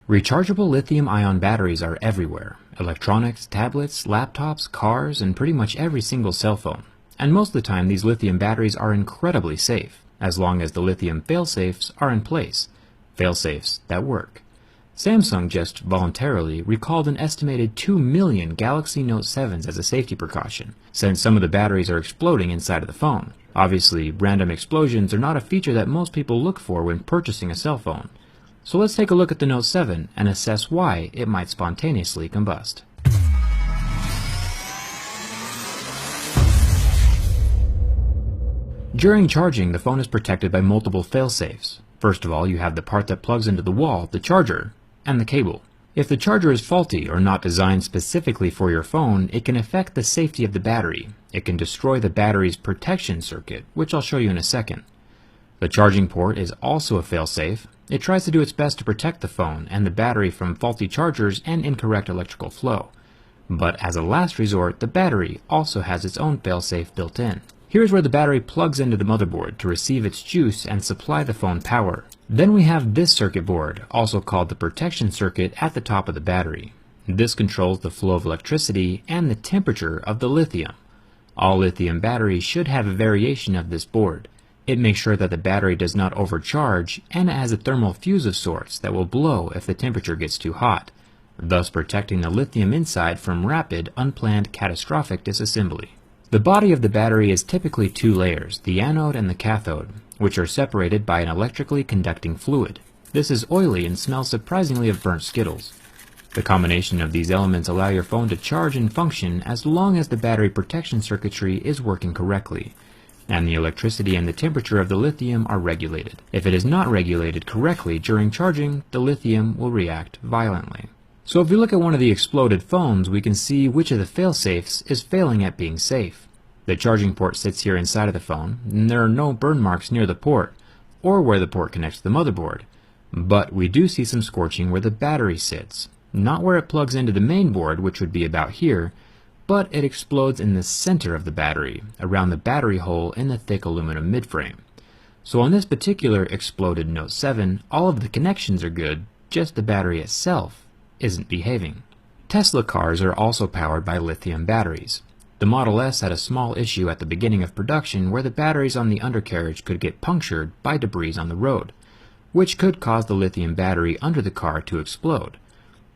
Rechargeable lithium-ion batteries are everywhere. Electronics, tablets, laptops, cars, and pretty much every single cell phone. And most of the time these lithium batteries are incredibly safe, as long as the lithium failsafes are in place. Failsafes that work. Samsung just voluntarily recalled an estimated 2 million Galaxy Note 7s as a safety precaution, since some of the batteries are exploding inside of the phone. Obviously, random explosions are not a feature that most people look for when purchasing a cell phone. So let's take a look at the Note 7 and assess why it might spontaneously combust. During charging, the phone is protected by multiple failsafes. First of all, you have the part that plugs into the wall, the charger, and the cable. If the charger is faulty or not designed specifically for your phone, it can affect the safety of the battery. It can destroy the battery's protection circuit, which I'll show you in a second. The charging port is also a failsafe. It tries to do its best to protect the phone and the battery from faulty chargers and incorrect electrical flow. But as a last resort, the battery also has its own failsafe built in. Here's where the battery plugs into the motherboard to receive its juice and supply the phone power. Then we have this circuit board, also called the protection circuit, at the top of the battery. This controls the flow of electricity and the temperature of the lithium. All lithium batteries should have a variation of this board. It makes sure that the battery does not overcharge, and it has a thermal fuse of sorts that will blow if the temperature gets too hot, thus protecting the lithium inside from rapid, unplanned, catastrophic disassembly. The body of the battery is typically 2 layers, the anode and the cathode, which are separated by an electrically conducting fluid. This is oily and smells surprisingly of burnt Skittles. The combination of these elements allow your phone to charge and function as long as the battery protection circuitry is working correctly, and the electricity and the temperature of the lithium are regulated. If it is not regulated correctly during charging, the lithium will react violently. So if we look at one of the exploded phones, we can see which of the failsafes is failing at being safe. The charging port sits here inside of the phone, and there are no burn marks near the port, or where the port connects to the motherboard. But we do see some scorching where the battery sits, not where it plugs into the main board, which would be about here, but it explodes in the center of the battery, around the battery hole in the thick aluminum midframe. So on this particular exploded Note 7, all of the connections are good, just the battery itself isn't behaving. Tesla cars are also powered by lithium batteries. The Model S had a small issue at the beginning of production where the batteries on the undercarriage could get punctured by debris on the road, which could cause the lithium battery under the car to explode.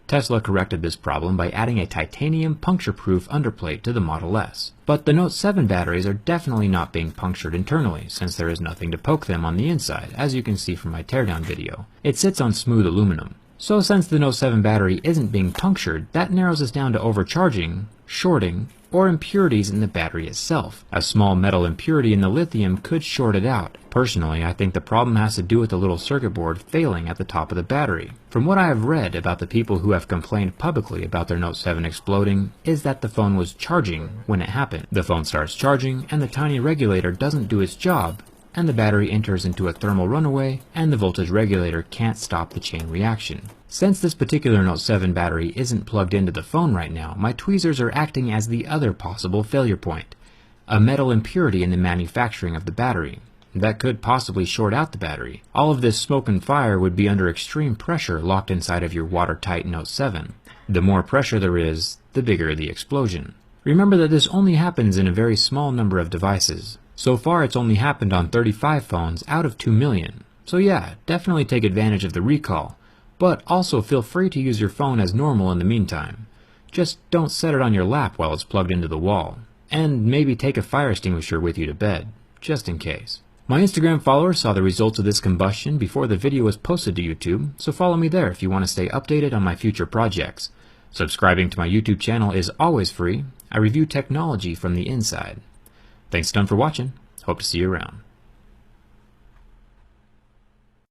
Tesla corrected this problem by adding a titanium puncture-proof underplate to the Model S. But the Note 7 batteries are definitely not being punctured internally, since there is nothing to poke them on the inside, as you can see from my teardown video. It sits on smooth aluminum. So since the Note 7 battery isn't being punctured, that narrows us down to overcharging, shorting, or impurities in the battery itself. A small metal impurity in the lithium could short it out. Personally, I think the problem has to do with the little circuit board failing at the top of the battery. From what I have read about the people who have complained publicly about their Note 7 exploding, is that the phone was charging when it happened. The phone starts charging, and the tiny regulator doesn't do its job, and the battery enters into a thermal runaway, and the voltage regulator can't stop the chain reaction. Since this particular Note 7 battery isn't plugged into the phone right now, my tweezers are acting as the other possible failure point, a metal impurity in the manufacturing of the battery. That could possibly short out the battery. All of this smoke and fire would be under extreme pressure locked inside of your watertight Note 7. The more pressure there is, the bigger the explosion. Remember that this only happens in a very small number of devices. So far it's only happened on 35 phones out of 2 million. So yeah, definitely take advantage of the recall. But also feel free to use your phone as normal in the meantime. Just don't set it on your lap while it's plugged into the wall. And maybe take a fire extinguisher with you to bed, just in case. My Instagram followers saw the results of this combustion before the video was posted to YouTube, so follow me there if you want to stay updated on my future projects. Subscribing to my YouTube channel is always free. I review technology from the inside. Thanks a ton for watching. Hope to see you around.